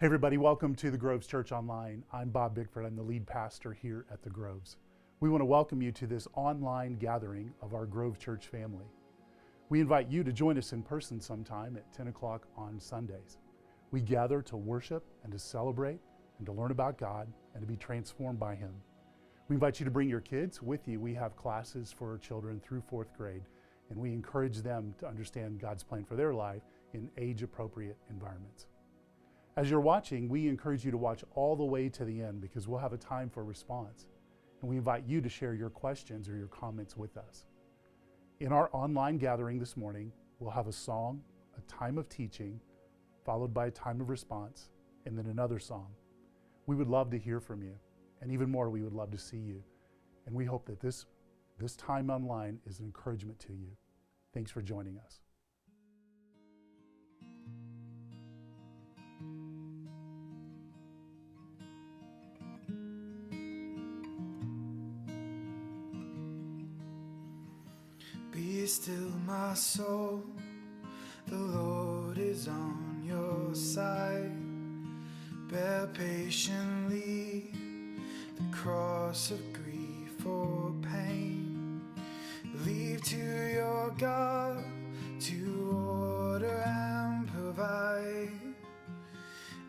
Hey everybody, welcome to the Groves Church Online. I'm Bob Bickford, I'm the lead pastor here at the Groves. We want to welcome you to this online gathering of our Grove Church family. We invite you to join us in person sometime at 10 o'clock on Sundays. We gather to worship and to celebrate and to learn about God and to be transformed by Him. We invite you to bring your kids with you. We have classes for children through fourth grade, and we encourage them to understand God's plan for their life in age-appropriate environments. As you're watching, we encourage you to watch all the way to the end because we'll have a time for response. And we invite you to share your questions or your comments with us. In our online gathering this morning, we'll have a song, a time of teaching, followed by a time of response, and then another song. We would love to hear from you. And even more, we would love to see you. And we hope that this time online is an encouragement to you. Thanks for joining us. Be still, my soul, the Lord is on your side. Bear patiently the cross of grief or pain. Leave to your God to order and provide.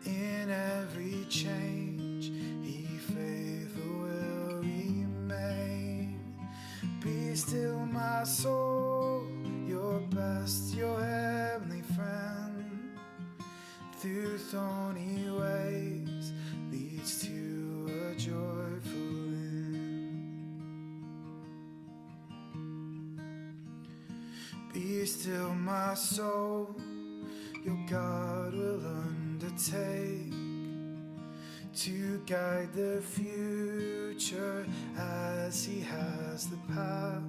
In every change, He faithful will remain. Be still, my soul, your best, your heavenly friend. Through thorny ways leads to a joyful end. Be still, my soul, your God will undertake to guide the future as He has the past.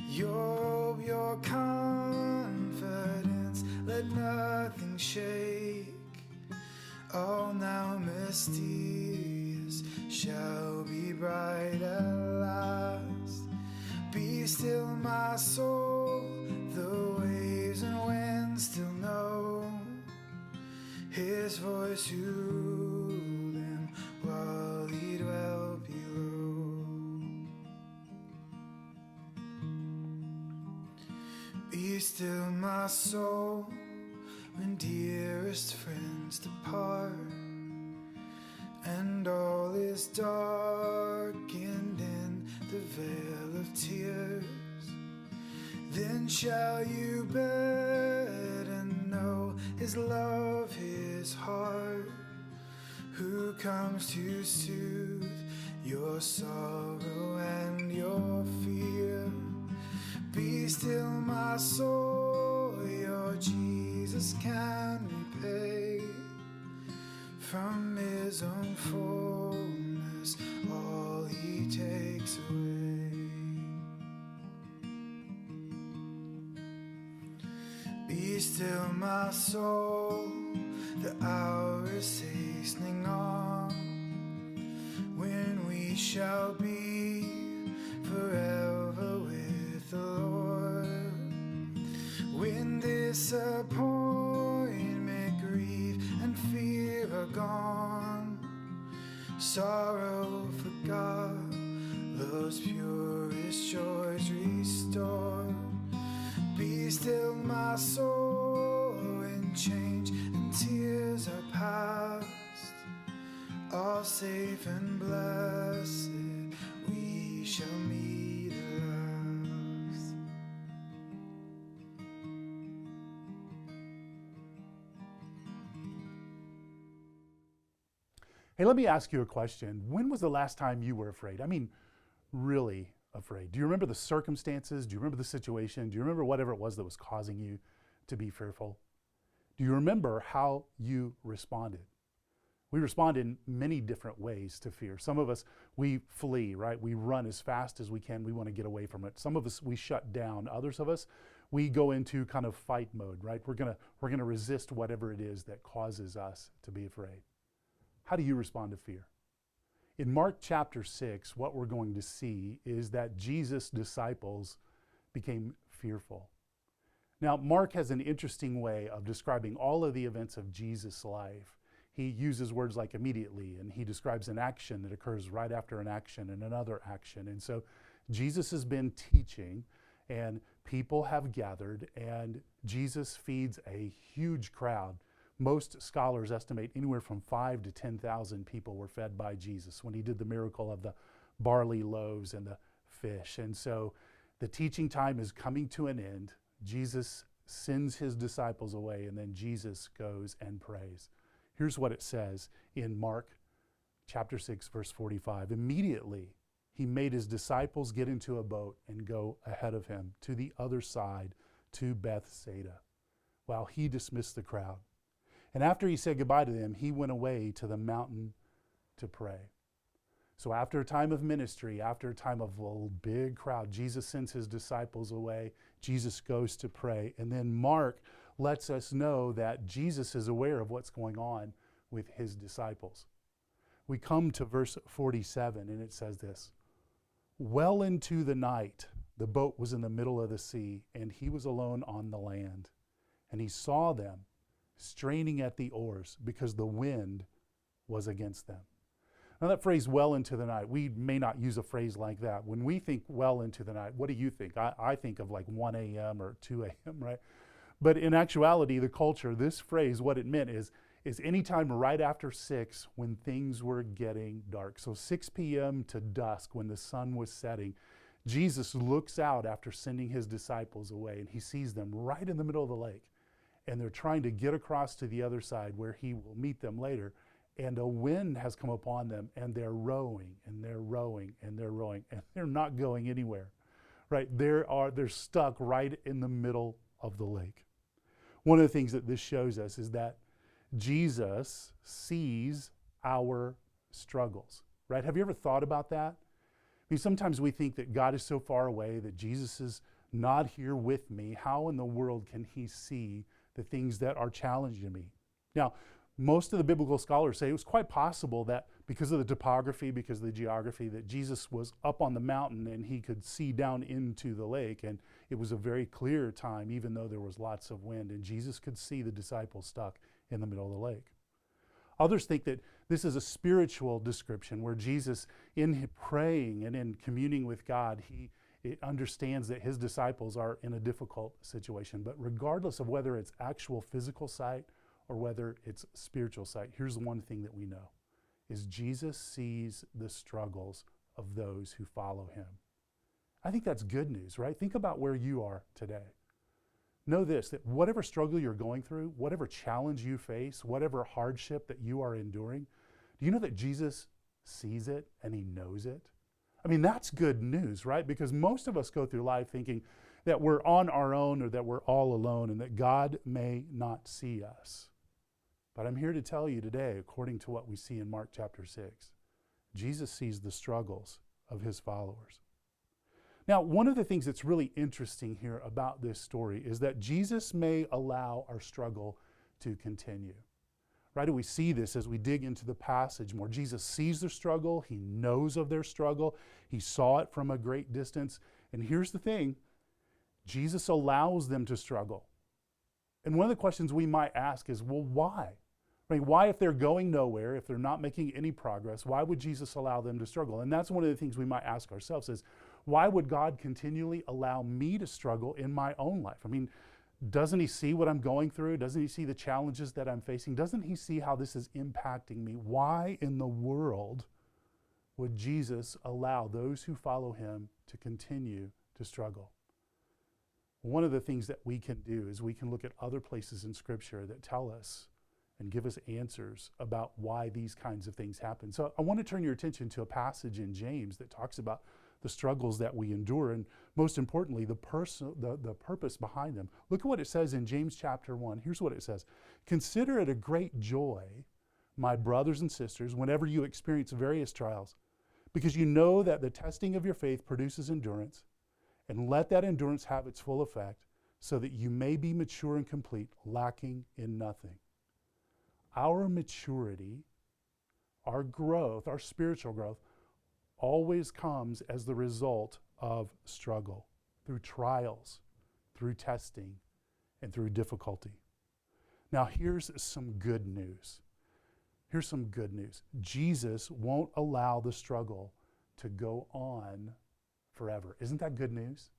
Your hope, your confidence, let nothing shake. All now mysterious shall be bright at last. Be still, my soul, the waves and winds still know His voice ruled Him while He dwelt below. Be still, my soul, when dearest friends depart, and all is darkened in the veil of tears. Then shall you better know His love, His heart, who comes to soothe your sorrow and your fear. Be still, my soul, your Jesus can repay from His own fullness all He takes away. Be still, my soul, the hour is hastening on, when we shall be forever with the Lord. When disappointment, grief, and fear are gone, sorrow forgot, love's purest joys restored. Be still, my soul, when change and tears are past, all safe and blessed we shall meet at last. Hey, let me ask you a question. When was the last time you were afraid? I mean, really afraid. Do you remember the circumstances? Do you remember the situation? Do you remember whatever it was that was causing you to be fearful? Do you remember how you responded? We respond in many different ways to fear. Some of us, we flee, right? We run as fast as we can. We want to get away from it. Some of us, we shut down. Others of us, we go into kind of fight mode, right? We're gonna resist whatever it is that causes us to be afraid. How do you respond to fear? In Mark chapter 6, what we're going to see is that Jesus' disciples became fearful. Now, Mark has an interesting way of describing all of the events of Jesus' life he uses words like immediately, and he describes an action that occurs right after an action and another action. And so Jesus has been teaching, and people have gathered, and Jesus feeds a huge crowd. Most scholars estimate anywhere from 5,000 to 10,000 people were fed by Jesus when he did the miracle of the barley loaves and the fish. And so the teaching time is coming to an end. Jesus sends his disciples away, and then Jesus goes and prays. Here's what it says in Mark chapter 6, verse 45. Immediately, he made his disciples get into a boat and go ahead of him to the other side, to Bethsaida, while he dismissed the crowd. And after he said goodbye to them, he went away to the mountain to pray. So after a time of ministry, after a time of a big crowd, Jesus sends his disciples away. Jesus goes to pray. And then Mark lets us know that Jesus is aware of what's going on with his disciples. We come to verse 47, and it says this: well into the night, the boat was in the middle of the sea, and he was alone on the land. And he saw them straining at the oars because the wind was against them. Now that phrase, well into the night, we may not use a phrase like that. When we think well into the night, what do you think? I think of like 1 a.m. or 2 a.m., right? But in actuality, the culture, this phrase, what it meant is any time right after 6 when things were getting dark. So 6 p.m. to dusk when the sun was setting, Jesus looks out after sending his disciples away, and he sees them right in the middle of the lake. And they're trying to get across to the other side where he will meet them later. And a wind has come upon them, and they're rowing, and they're rowing, and they're rowing, and they're not going anywhere, right? They're stuck right in the middle of the lake. One of the things that this shows us is that Jesus sees our struggles, right? Have you ever thought about that? I mean, sometimes we think that God is so far away, that Jesus is not here with me. How in the world can he see the things that are challenging me? Now, most of the biblical scholars say it was quite possible that because of the topography, because of the geography, that Jesus was up on the mountain and he could see down into the lake, and it was a very clear time, even though there was lots of wind, and Jesus could see the disciples stuck in the middle of the lake. Others think that this is a spiritual description where Jesus, in praying and in communing with God, he understands that his disciples are in a difficult situation. But regardless of whether it's actual physical sight or whether it's spiritual sight, here's one thing that we know, is Jesus sees the struggles of those who follow him. I think that's good news, right? Think about where you are today. Know this, that whatever struggle you're going through, whatever challenge you face, whatever hardship that you are enduring, do you know that Jesus sees it and he knows it? I mean, that's good news, right? Because most of us go through life thinking that we're on our own or that we're all alone and that God may not see us. But I'm here to tell you today, according to what we see in Mark chapter 6, Jesus sees the struggles of his followers. Now, one of the things that's really interesting here about this story is that Jesus may allow our struggle to continue. Right? And we see this as we dig into the passage more. Jesus sees their struggle. He knows of their struggle. He saw it from a great distance. And here's the thing, Jesus allows them to struggle. And one of the questions we might ask is, well, why? I mean, why, if they're going nowhere, if they're not making any progress, why would Jesus allow them to struggle? And that's one of the things we might ask ourselves is, why would God continually allow me to struggle in my own life? I mean, doesn't he see what I'm going through? Doesn't he see the challenges that I'm facing? Doesn't he see how this is impacting me? Why in the world would Jesus allow those who follow him to continue to struggle? One of the things that we can do is we can look at other places in Scripture that tell us and give us answers about why these kinds of things happen. So I want to turn your attention to a passage in James that talks about the struggles that we endure, and most importantly, the purpose behind them. Look at what it says in James chapter 1. Here's what it says. Consider it a great joy, my brothers and sisters, whenever you experience various trials, because you know that the testing of your faith produces endurance, and let that endurance have its full effect, so that you may be mature and complete, lacking in nothing. Our maturity, our growth, our spiritual growth, always comes as the result of struggle, through trials, through testing, and through difficulty. Now here's some good news. Here's some good news. Jesus won't allow the struggle to go on forever. Isn't that good news?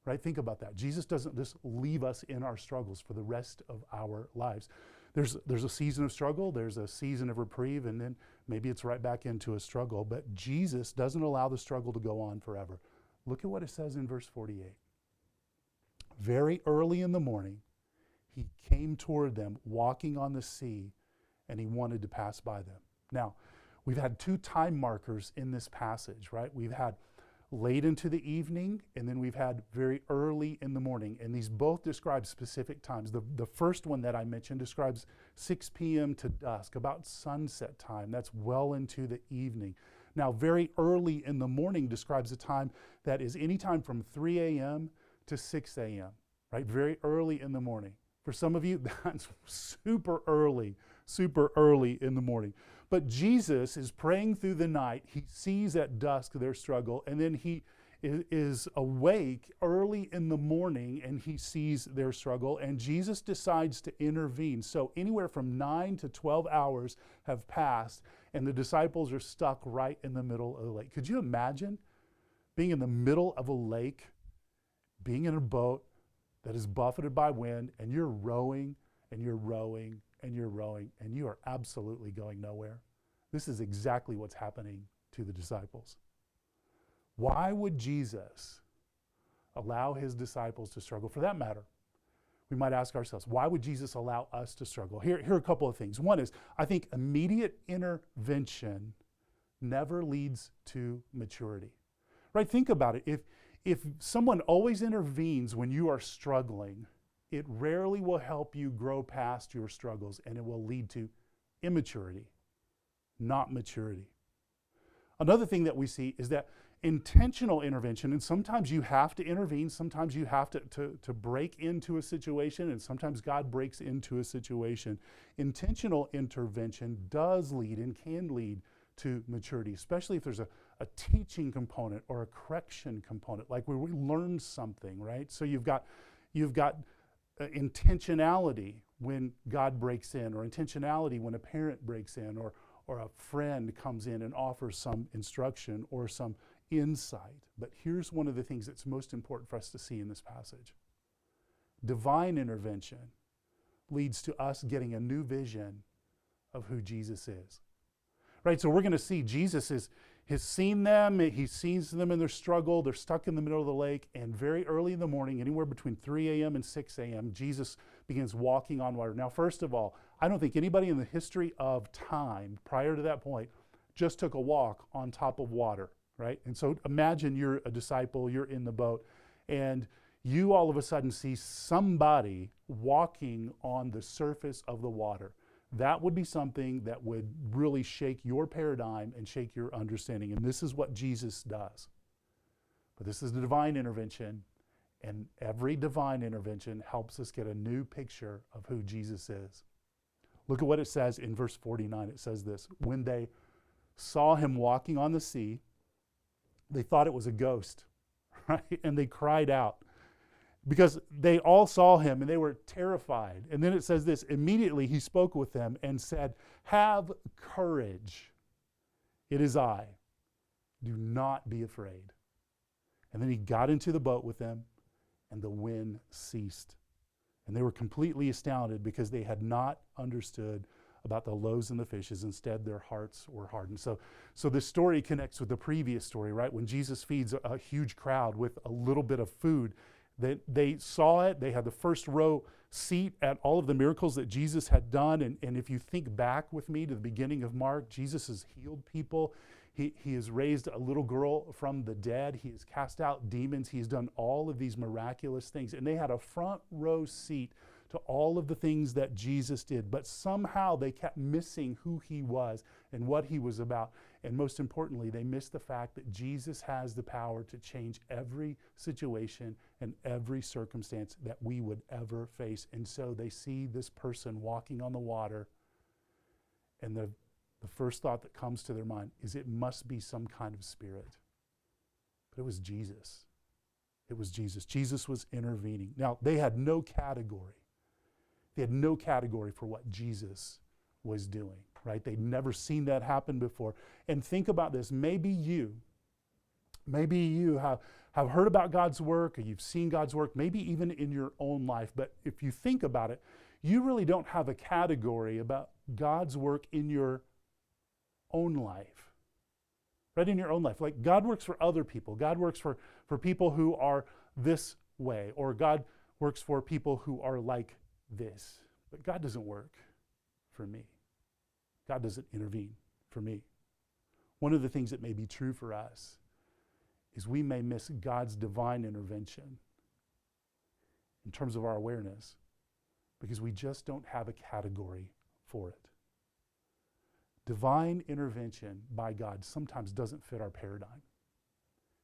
Right? Think about that. Jesus doesn't just leave us in our struggles for the rest of our lives. There's a season of struggle, there's a season of reprieve, and then maybe it's right back into a struggle. But Jesus doesn't allow the struggle to go on forever. Look at what it says in verse 48. Very early in the morning, he came toward them, walking on the sea, and he wanted to pass by them. Now, we've had two time markers in this passage, right? We've had late into the evening, and then we've had very early in the morning. And these both describe specific times. The first one that I mentioned describes 6 p.m. to dusk, about sunset time. That's well into the evening. Now, very early in the morning describes a time that is any time from 3 a.m. to 6 a.m., right? Very early in the morning. For some of you, that's super early in the morning. But Jesus is praying through the night. He sees at dusk their struggle, and then he is awake early in the morning, and he sees their struggle, and Jesus decides to intervene. So anywhere from 9 to 12 hours have passed, and the disciples are stuck right in the middle of the lake. Could you imagine being in the middle of a lake, being in a boat that is buffeted by wind, and you're rowing, and you're rowing, and you're rowing, and you are absolutely going nowhere? This is exactly what's happening to the disciples. Why would Jesus allow his disciples to struggle? For that matter, we might ask ourselves, why would Jesus allow us to struggle? Here are a couple of things. One is, I think immediate intervention never leads to maturity. Right? Think about it. If someone always intervenes when you are struggling, it rarely will help you grow past your struggles, and it will lead to immaturity, not maturity. Another thing that we see is that intentional intervention, and sometimes you have to intervene, sometimes you have to break into a situation, and sometimes God breaks into a situation. Intentional intervention does lead and can lead to maturity, especially if there's a teaching component or a correction component, like where we learn something, right? So you've got intentionality when God breaks in, or intentionality when a parent breaks in, or a friend comes in and offers some instruction or some insight. But here's one of the things that's most important for us to see in this passage. Divine intervention leads to us getting a new vision of who Jesus is. Right, so we're going to see Jesus has seen them, he sees them in their struggle, they're stuck in the middle of the lake, and very early in the morning, anywhere between 3 a.m. and 6 a.m., Jesus begins walking on water. Now, first of all, I don't think anybody in the history of time prior to that point just took a walk on top of water, right? And so imagine you're a disciple, you're in the boat, and you all of a sudden see somebody walking on the surface of the water. That would be something that would really shake your paradigm and shake your understanding. And this is what Jesus does. But this is the divine intervention, and every divine intervention helps us get a new picture of who Jesus is. Look at what it says in verse 49. It says this: when they saw him walking on the sea, they thought it was a ghost, right? And they cried out, because they all saw him and they were terrified. And then it says this: immediately he spoke with them and said, "Have courage. It is I. Do not be afraid." And then he got into the boat with them, and the wind ceased. And they were completely astounded because they had not understood about the loaves and the fishes. Instead, their hearts were hardened. So this story connects with the previous story, right? When Jesus feeds a huge crowd with a little bit of food. They saw it. They had the first row seat at all of the miracles that Jesus had done. And if you think back with me to the beginning of Mark, Jesus has healed people. He has raised a little girl from the dead. He has cast out demons. He has done all of these miraculous things. And they had a front row seat to all of the things that Jesus did. But somehow they kept missing who he was and what he was about. And most importantly, they missed the fact that Jesus has the power to change every situation and every circumstance that we would ever face. And so they see this person walking on the water, and the first thought that comes to their mind is it must be some kind of spirit. But it was Jesus. It was Jesus. Jesus was intervening. Now, they had no category. They had no category for what Jesus was doing. right? They'd never seen that happen before. And think about this. Maybe you have heard about God's work, or you've seen God's work, maybe even in your own life. But if you think about it, you really don't have a category about God's work in your own life, right? In your own life. Like God works for other people. God works for people who are this way, or God works for people who are like this. But God doesn't work for me. God doesn't intervene for me. One of the things that may be true for us is we may miss God's divine intervention in terms of our awareness because we just don't have a category for it. Divine intervention by God sometimes doesn't fit our paradigm.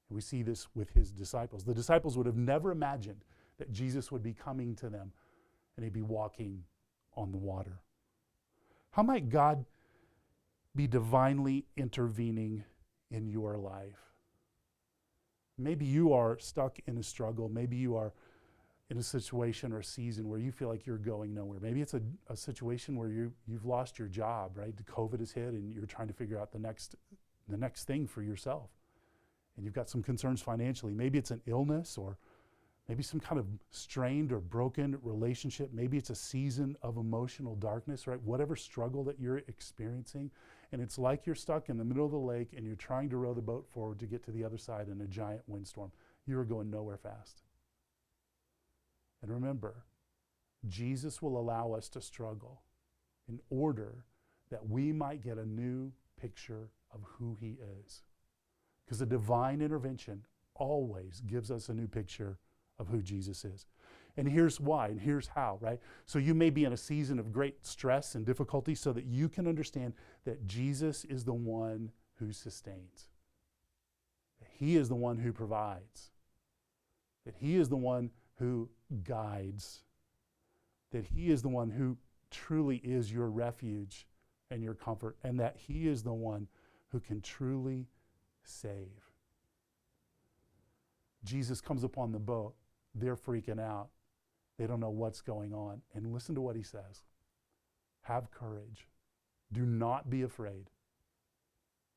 And we see this with his disciples. The disciples would have never imagined that Jesus would be coming to them and he'd be walking on the water. How might God be divinely intervening in your life? Maybe you are stuck in a struggle. Maybe you are in a situation or a season where you feel like you're going nowhere. Maybe it's a situation where you've lost your job, right? The COVID has hit and you're trying to figure out the next thing for yourself. And you've got some concerns financially. Maybe it's an illness, or maybe some kind of strained or broken relationship. Maybe it's a season of emotional darkness, right? Whatever struggle that you're experiencing. And it's like you're stuck in the middle of the lake and you're trying to row the boat forward to get to the other side in a giant windstorm. You are going nowhere fast. And remember, Jesus will allow us to struggle in order that we might get a new picture of who he is. Because a divine intervention always gives us a new picture of who Jesus is. And here's why, and here's how, right? So you may be in a season of great stress and difficulty so that you can understand that Jesus is the one who sustains. That he is the one who provides. That he is the one who guides. That he is the one who truly is your refuge and your comfort. And that he is the one who can truly save. Jesus comes upon the boat. They're freaking out. They don't know what's going on. And listen to what he says. Have courage. Do not be afraid.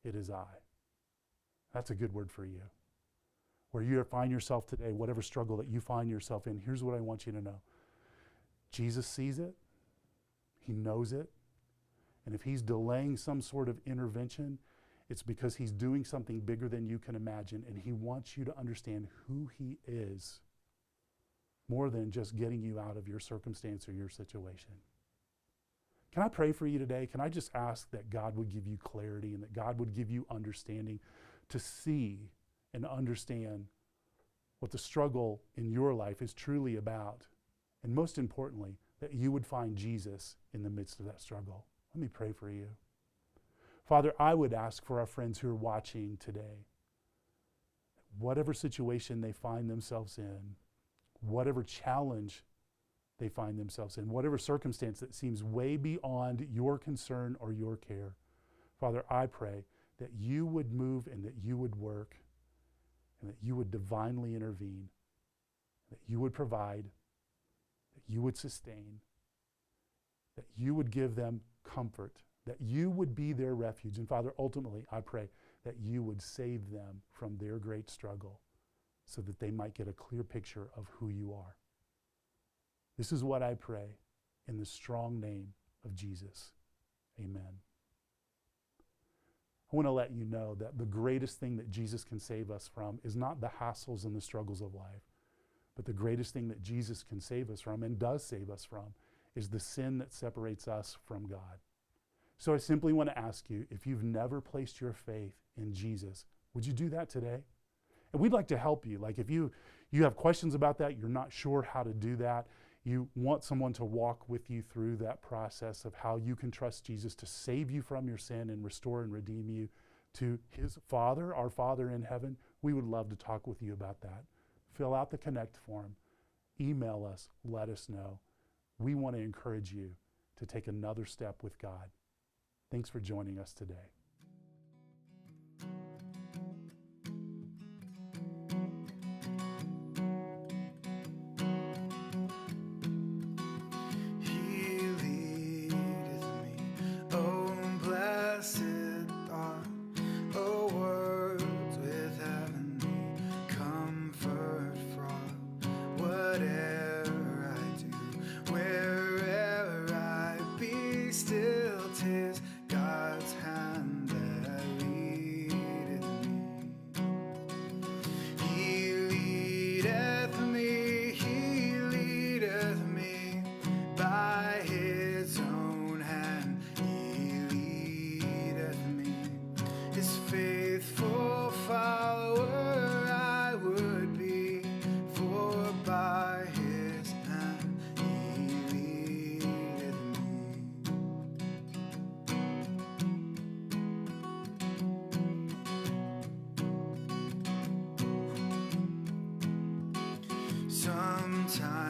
It is I. That's a good word for you. Where you find yourself today, whatever struggle that you find yourself in, here's what I want you to know. Jesus sees it. He knows it. And if he's delaying some sort of intervention, it's because he's doing something bigger than you can imagine. And he wants you to understand who he is, more than just getting you out of your circumstance or your situation. Can I pray for you today? Can I just ask that God would give you clarity and that God would give you understanding to see and understand what the struggle in your life is truly about? And most importantly, that you would find Jesus in the midst of that struggle. Let me pray for you. Father, I would ask for our friends who are watching today, whatever situation they find themselves in, whatever challenge they find themselves in, whatever circumstance that seems way beyond your concern or your care, Father, I pray that you would move and that you would work and that you would divinely intervene, that you would provide, that you would sustain, that you would give them comfort, that you would be their refuge. And Father, ultimately, I pray that you would save them from their great struggle so that they might get a clear picture of who you are. This is what I pray in the strong name of Jesus. Amen. I want to let you know that the greatest thing that Jesus can save us from is not the hassles and the struggles of life, but the greatest thing that Jesus can save us from and does save us from is the sin that separates us from God. So I simply want to ask you, if you've never placed your faith in Jesus, would you do that today? And we'd like to help you. Like if you have questions about that, you're not sure how to do that, you want someone to walk with you through that process of how you can trust Jesus to save you from your sin and restore and redeem you to his Father, our Father in heaven, we would love to talk with you about that. Fill out the Connect form. Email us. Let us know. We want to encourage you to take another step with God. Thanks for joining us today. He leadeth me, oh Sometimes